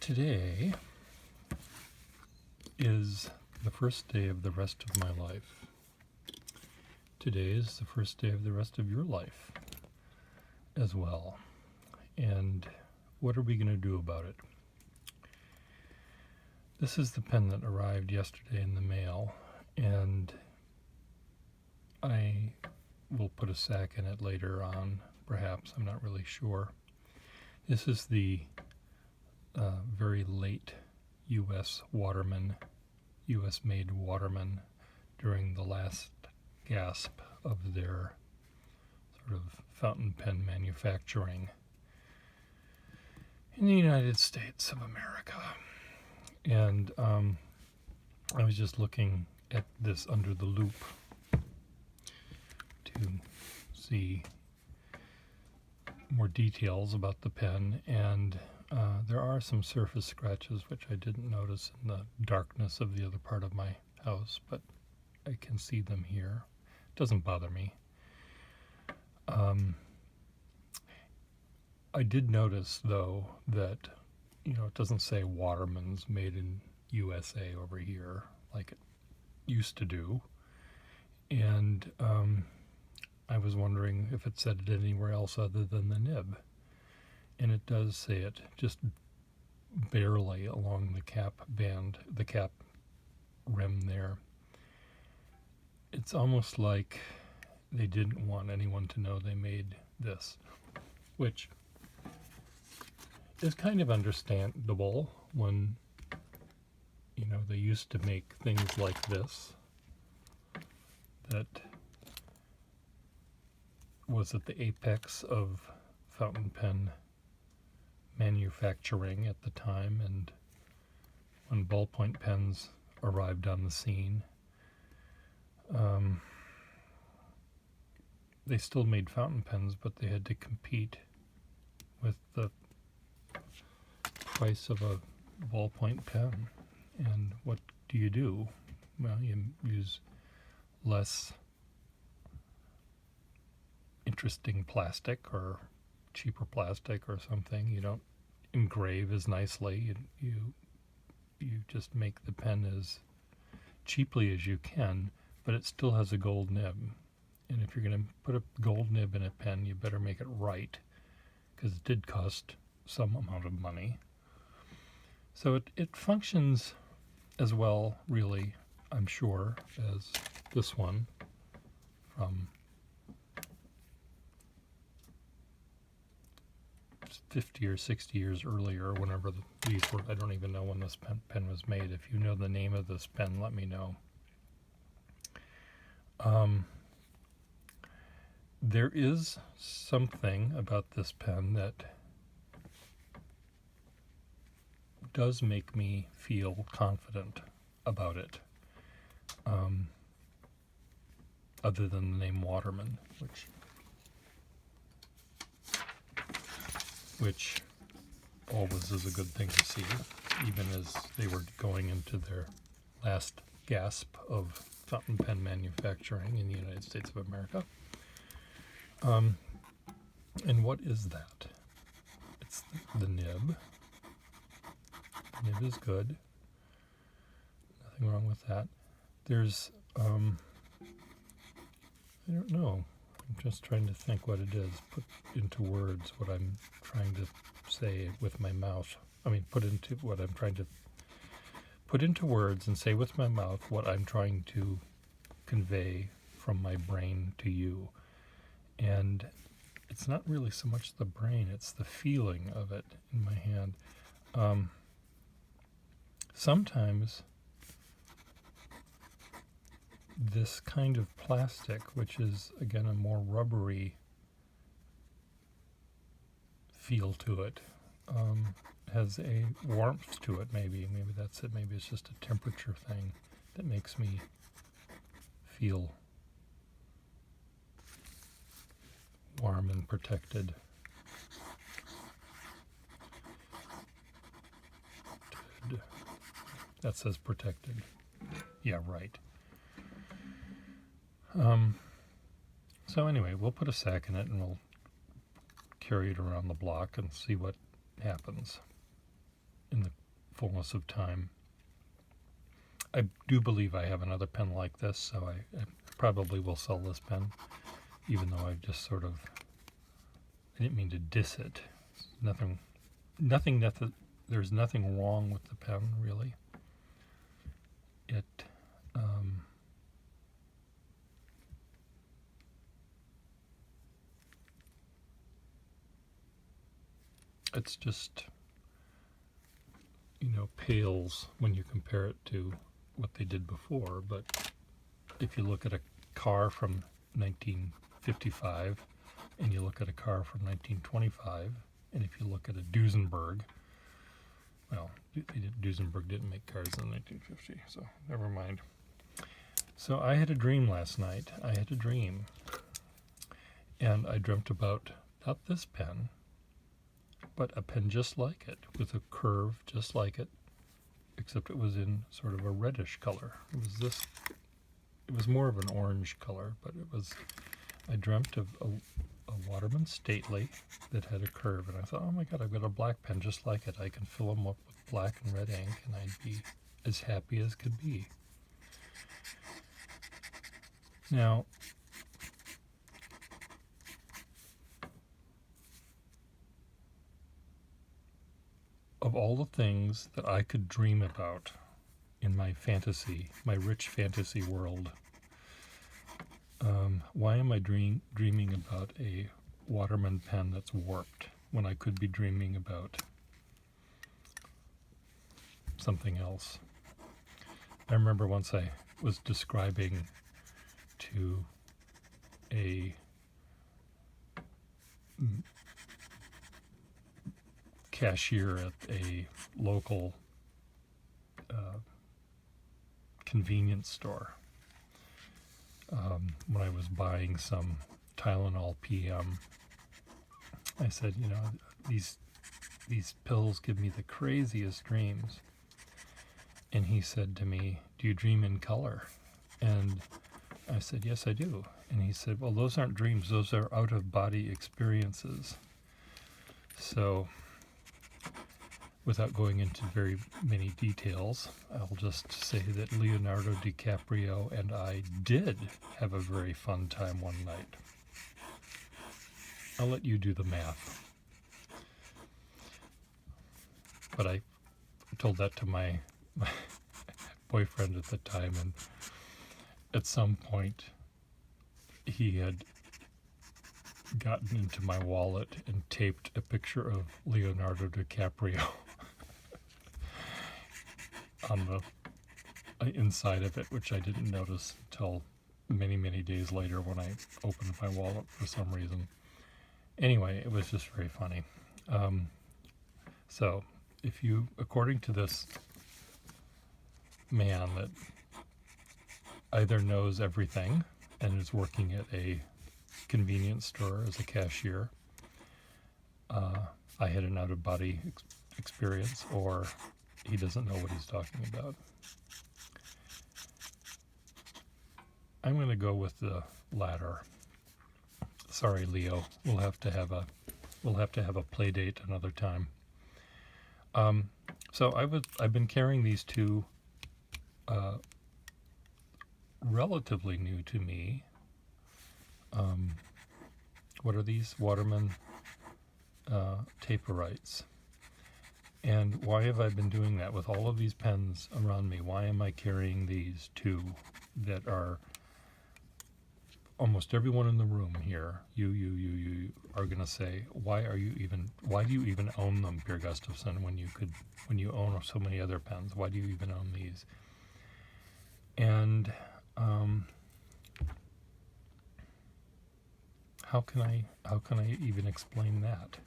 Today is the first day of the rest of my life. Today is the first day of the rest of your life as well. And what are we going to do about it? This is the pen that arrived yesterday in the mail, and I will put a sack in it later on, perhaps. I'm not really sure. This is the very late U.S. made Waterman during the last gasp of their sort of fountain pen manufacturing in the United States of America. And I was just looking at this under the loop to see more details about the pen, and there are some surface scratches which I didn't notice in the darkness of the other part of my house, but I can see them here. It doesn't bother me. I did notice, though, that it doesn't say Waterman's made in USA over here like it used to do, and I was wondering if it said it anywhere else other than the nib. And it does say it, just barely along the cap band, the cap rim there. It's almost like they didn't want anyone to know they made this, which is kind of understandable when, they used to make things like this that was at the apex of fountain pen manufacturing at the time, and when ballpoint pens arrived on the scene, they still made fountain pens, but they had to compete with the price of a ballpoint pen. And what do you do? Well, you use less interesting plastic or cheaper plastic or something. You don't engrave as nicely. You just make the pen as cheaply as you can, but it still has a gold nib. And if you're going to put a gold nib in a pen, you better make it right, because it did cost some amount of money. So it functions as well, really, I'm sure, as this one from 50 or 60 years earlier, whenever these were. I don't even know when this pen was made. If you know the name of this pen, let me know. There is something about this pen that does make me feel confident about it, other than the name Waterman, which always is a good thing to see, even as they were going into their last gasp of fountain pen manufacturing in the United States of America. And what is that? It's the nib. The nib is good. Nothing wrong with that. There's, I don't know. I'm just trying to think what it is. Put into words what I'm trying to say with my mouth. Put into words and say with my mouth what I'm trying to convey from my brain to you. And it's not really so much the brain, it's the feeling of it in my hand. Sometimes this kind of plastic, which is, again, a more rubbery feel to it, has a warmth to it, maybe that's it. Maybe it's just a temperature thing that makes me feel warm and protected. That says protected. Yeah, right. So anyway, we'll put a sack in it and we'll carry it around the block and see what happens. in the fullness of time. I do believe I have another pen like this, so I probably will sell this pen, even though I've just sort of, I didn't mean to diss it. There's nothing wrong with the pen, really. It's just, pales when you compare it to what they did before. But if you look at a car from 1955 and you look at a car from 1925, and if you look at a Duesenberg, well, Duesenberg didn't make cars in 1950, so never mind. So I had a dream last night. And I dreamt about not this pen, but a pen just like it, with a curve just like it, except it was in sort of a reddish color. It was more of an orange color, but I dreamt of a Waterman Stately that had a curve, and I thought, oh my God, I've got a black pen just like it. I can fill them up with black and red ink, and I'd be as happy as could be. Now, of all the things that I could dream about in my rich fantasy world, why am I dreaming about a Waterman pen that's warped when I could be dreaming about something else? I remember once I was describing to a cashier at a local convenience store when I was buying some Tylenol PM. I said, these pills give me the craziest dreams. And he said to me, do you dream in color? And I said, yes, I do. And he said, well, those aren't dreams, those are out-of-body experiences. So, without going into very many details, I'll just say that Leonardo DiCaprio and I did have a very fun time one night. I'll let you do the math. But I told that to my boyfriend at the time, and at some point he had gotten into my wallet and taped a picture of Leonardo DiCaprio on the inside of it, which I didn't notice until many, many days later when I opened my wallet for some reason. Anyway, it was just very funny. So, if you, according to this man that either knows everything and is working at a convenience store as a cashier, I had an out-of-body experience, or he doesn't know what he's talking about. I'm going to go with the latter. Sorry, Leo. We'll have to have a play date another time. So I've been carrying these two relatively new to me. What are these? Waterman Taperites. And why have I been doing that with all of these pens around me? Why am I carrying these two that are almost everyone in the room here? You are going to say, why do you even own them, Pierre Gustafson, when you own so many other pens? Why do you even own these? And how can I even explain that?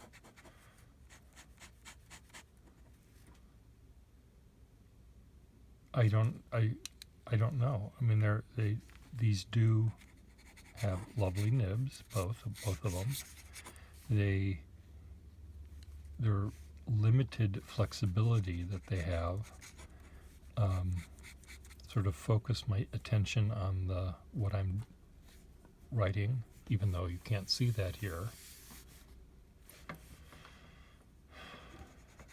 I don't know. I mean, these do have lovely nibs, both of them. Their limited flexibility that they have sort of focus my attention on what I'm writing, even though you can't see that here.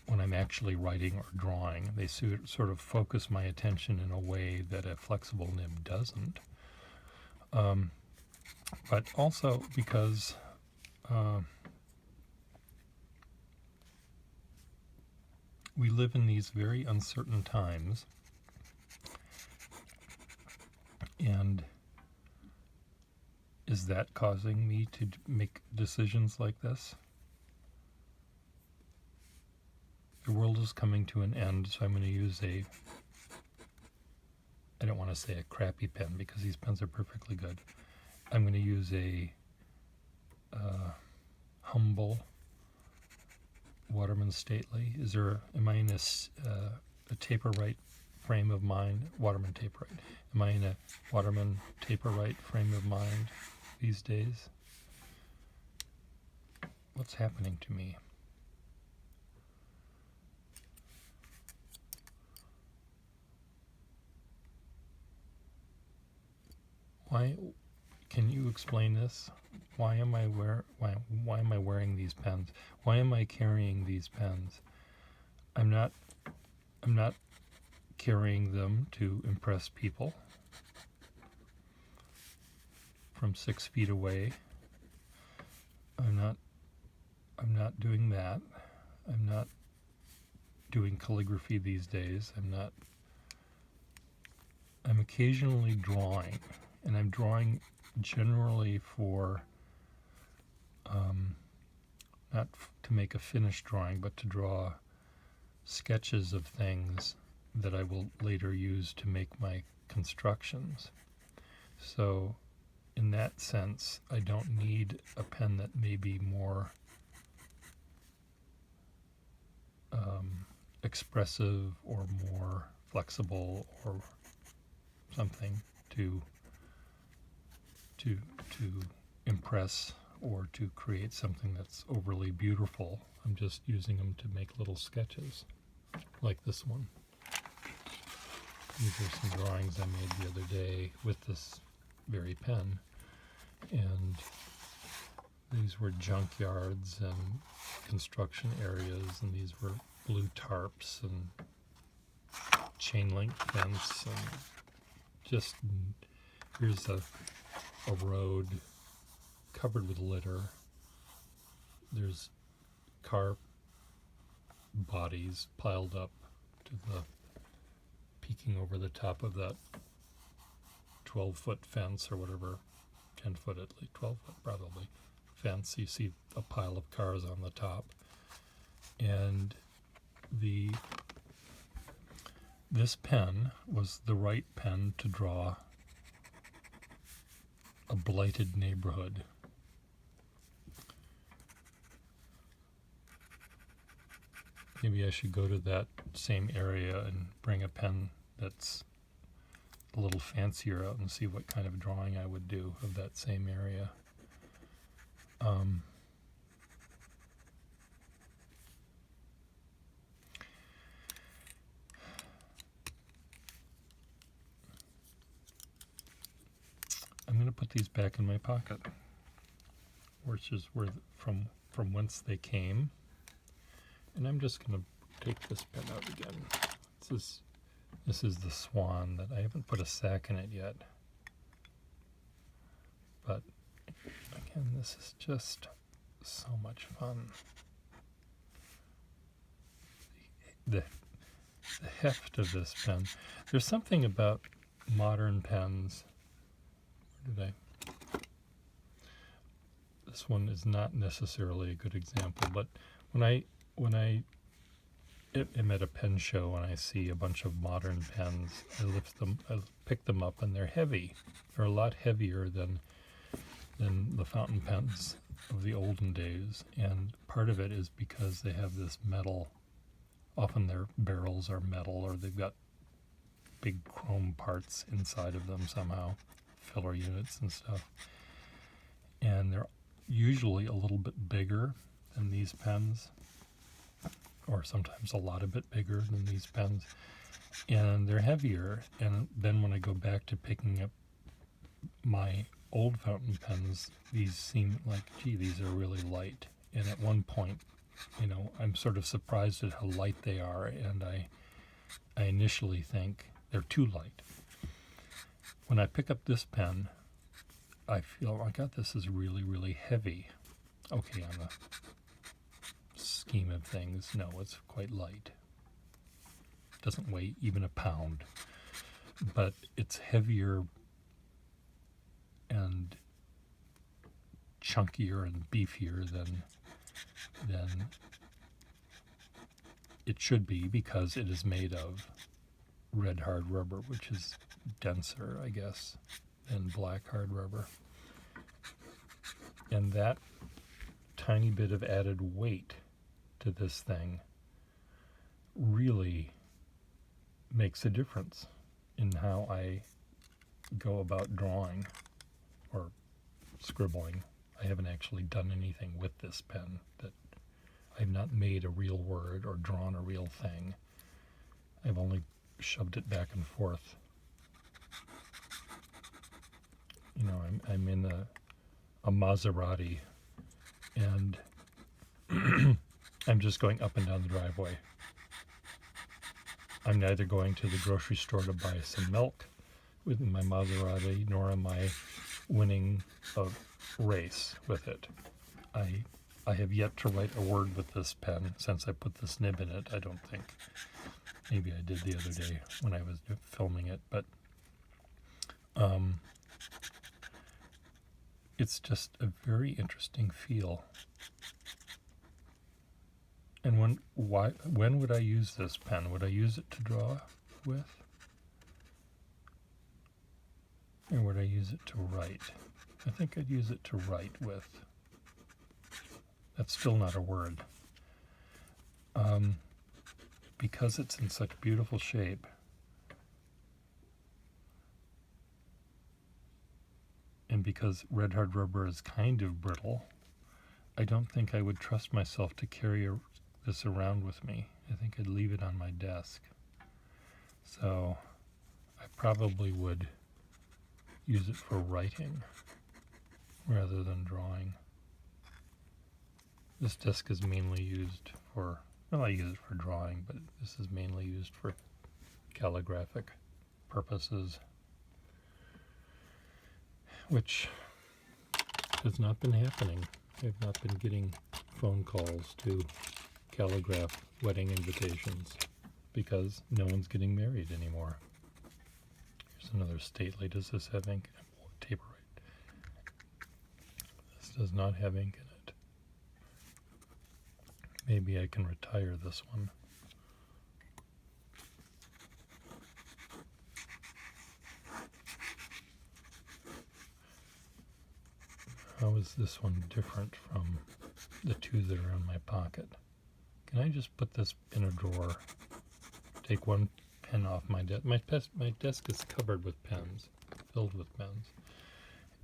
When I'm actually writing or drawing. They sort of focus my attention in a way that a flexible nib doesn't. But also because we live in these very uncertain times, and is that causing me to make decisions like this? The world is coming to an end, so I'm going to use I don't want to say a crappy pen because these pens are perfectly good. I'm going to use a humble Waterman Stately. Am I in a taper-right frame of mind? Waterman taper-right. Am I in a Waterman taper-right frame of mind these days? What's happening to me? Why? Can you explain this? Why am I wearing these pens? Why am I carrying these pens? I'm not carrying them to impress people from 6 feet away. I'm not doing that. I'm not doing calligraphy these days. I'm occasionally drawing, and I'm drawing generally for not to make a finished drawing, but to draw sketches of things that I will later use to make my constructions. So in that sense, I don't need a pen that may be more expressive or more flexible or something to impress or to create something that's overly beautiful. I'm just using them to make little sketches, like this one. These are some drawings I made the other day with this very pen, and these were junkyards and construction areas, and these were blue tarps and chain link fence, and just here's a road covered with litter. There's car bodies piled up to the peeking over the top of that 12-foot fence or whatever, 10-foot at least, 12-foot probably fence. You see a pile of cars on the top, and this pen was the right pen to draw a blighted neighborhood. Maybe I should go to that same area and bring a pen that's a little fancier out and see what kind of drawing I would do of that same area. I'm going to put these back in my pocket, which is from whence they came. And I'm just going to take this pen out again. This is the Swan that I haven't put a sack in it yet. But again, this is just so much fun. The heft of this pen. There's something about modern pens. Where did this one is not necessarily a good example, but when I am at a pen show and I see a bunch of modern pens, I pick them up, and they're heavy. They're a lot heavier than the fountain pens of the olden days, and part of it is because they have this metal. Often their barrels are metal, or they've got big chrome parts inside of them somehow, filler units and stuff. And they're usually a little bit bigger than these pens, or sometimes a lot bit bigger than these pens, and they're heavier. And then when I go back to picking up my old fountain pens, these seem like, gee, these are really light. And at one point, I'm sort of surprised at how light they are, and I initially think they're too light. When I pick up this pen, I feel, oh my God, this is really, really heavy. Okay, on the scheme of things, no, it's quite light. It doesn't weigh even a pound, but it's heavier and chunkier and beefier than it should be, because it is made of red hard rubber, which is denser, I guess, than black hard rubber. And that tiny bit of added weight to this thing really makes a difference in how I go about drawing or scribbling. I haven't actually done anything with this pen. That I've not made a real word or drawn a real thing. I've only shoved it back and forth. You know, I'm in a Maserati, and I'm just going up and down the driveway. I'm neither going to the grocery store to buy some milk with my Maserati, nor am I winning a race with it. I have yet to write a word with this pen since I put this nib in it, I don't think. Maybe I did the other day when I was filming it, but it's just a very interesting feel. And when would I use this pen? Would I use it to draw with? Or would I use it to write? I think I'd use it to write with. That's still not a word. Because it's in such beautiful shape, and because red hard rubber is kind of brittle, I don't think I would trust myself to carry this around with me. I think I'd leave it on my desk. So I probably would use it for writing rather than drawing. This desk is mainly used for, well, I use it for drawing, but this is mainly used for calligraphic purposes, which has not been happening. I've not been getting phone calls to calligraph wedding invitations because no one's getting married anymore. Here's another stately. Does this have ink? Taper right. This does not have ink in it. Maybe I can retire this one. How is this one different from the two that are in my pocket? Can I just put this in a drawer? Take one pen off my desk. My desk is covered with pens, filled with pens.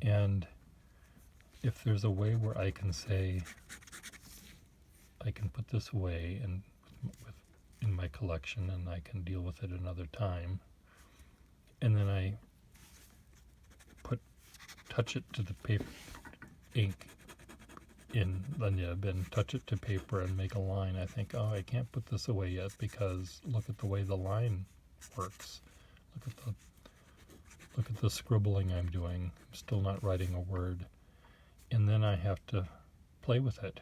And if there's a way where I can say, I can put this away and in my collection, and I can deal with it another time, and then I touch it to the paper, ink in the nib, and touch it to paper and make a line, I think, oh, I can't put this away yet because look at the way the line works. Look at the scribbling I'm doing. I'm still not writing a word. And then I have to play with it,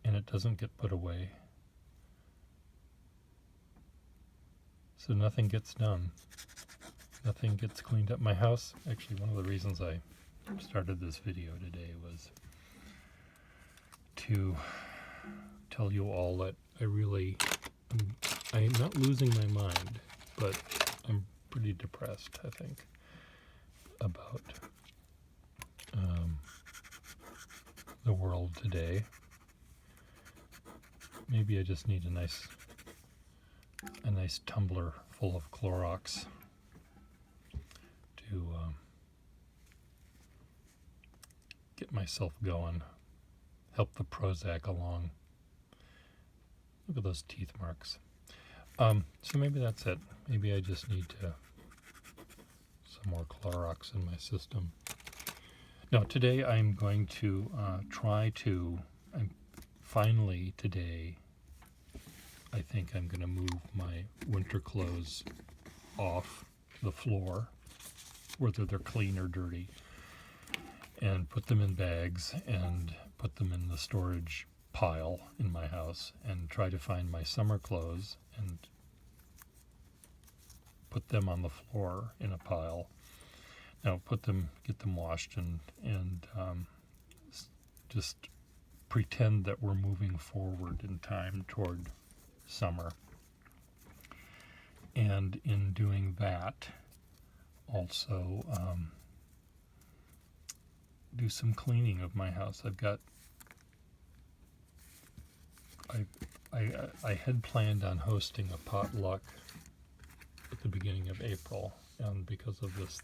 and it doesn't get put away. So nothing gets done. Nothing gets cleaned up. My house, actually, one of the reasons I started this video today was to tell you all that I'm not losing my mind, but I'm pretty depressed, I think, about the world today. Maybe I just need a nice tumbler full of Clorox to get myself going, help the Prozac along. Look at those teeth marks. So maybe that's it. Maybe I just need some more Clorox in my system. No, today I'm going to I'm finally today, I think I'm going to move my winter clothes off the floor, whether they're clean or dirty, and put them in bags and put them in the storage pile in my house, and try to find my summer clothes and put them on the floor in a pile. Now get them washed, and just pretend that we're moving forward in time toward summer. And in doing that, also do some cleaning of my house. I had planned on hosting a potluck at the beginning of April, and because of this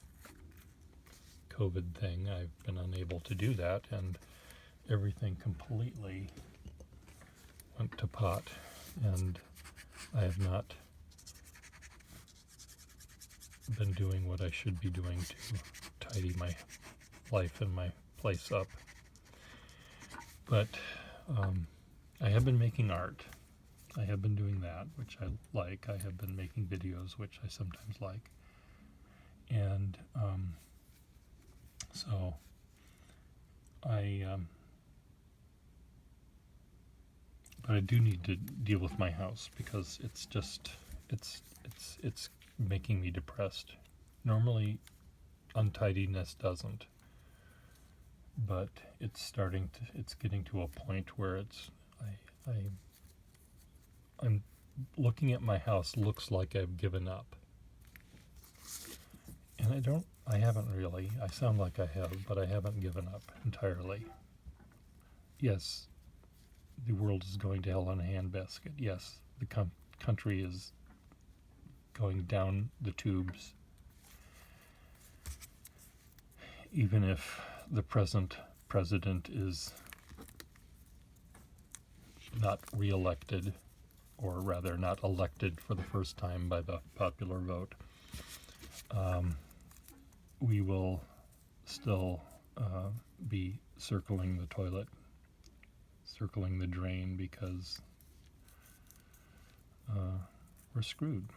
COVID thing, I've been unable to do that, and everything completely went to pot, and I have not been doing what I should be doing to tidy my life and my place up. But I have been making art. I have been doing that, which I like. I have been making videos, which I sometimes like. And so but I do need to deal with my house, because it's making me depressed. Normally untidiness doesn't, but it's getting to a point where I'm looking at my house, looks like I've given up. And I haven't really. I sound like I have, but I haven't given up entirely. Yes, the world is going to hell in a handbasket. Yes, the country is going down the tubes. Even if the present president is not re-elected, or rather not elected for the first time by the popular vote, we will still be circling the toilet, circling the drain, because we're screwed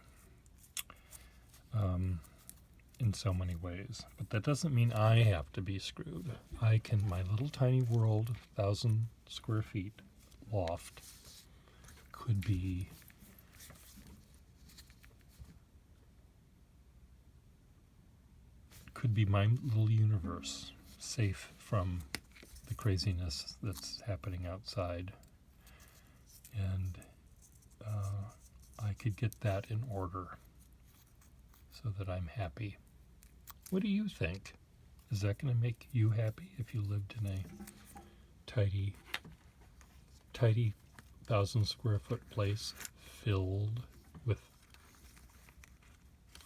in so many ways. But that doesn't mean I have to be screwed. My little tiny world, 1,000 square feet loft, could be my little universe, safe from the craziness that's happening outside. And I could get that in order so that I'm happy. What do you think? Is that going to make you happy if you lived in a tidy 1,000 square foot place filled with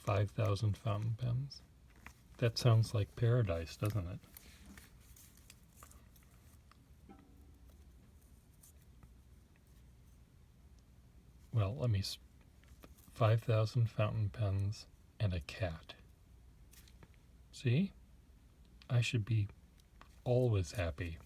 5,000 fountain pens? That sounds like paradise, doesn't it? Well, 5,000 fountain pens and a cat. See? I should be always happy.